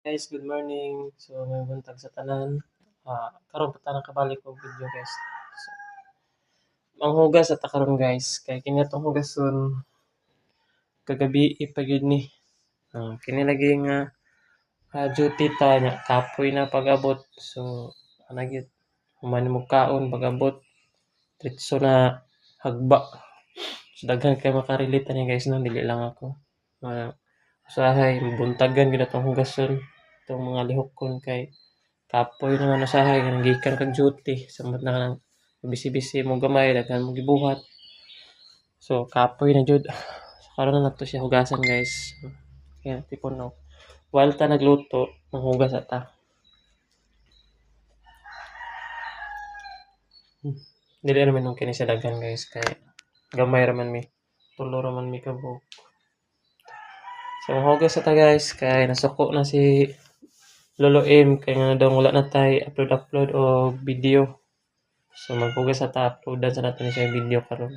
Guys, good morning. So, may buntag sa tanan. Karon pa tanang kabalik og video, guys. So, manghugas at karon, guys. Kay kini atong hugason kagabi ipagid ni. Kini lagi nga duty ta nya kapoy na pag-abot. So, ana gyud human mo kaon pag-abot. Diretso na hagba. So, daghan kay makarelate ani, guys, no, dili lang ako. Usahay buntagan gyud atong hugason itong mga lihokon kay kapoy naman usahay nga gikan kag duty samot na kanang bisi-bisi mo gamay daghan mo gibuhat. So kapoy na jud. Karon na nato siya hugasan, guys. Kaya tipon no. While ta nagluto, manghugas ata. Dili naman nung kini sa daghan, guys, kay gamay raman mi. Tulo raman mi kabuk. So manghugas ata, guys, kay nasuko na si Lolo M kay nga daw wala na tay upload o video. So maghugas ata uploadan sa nato ni siya video karon.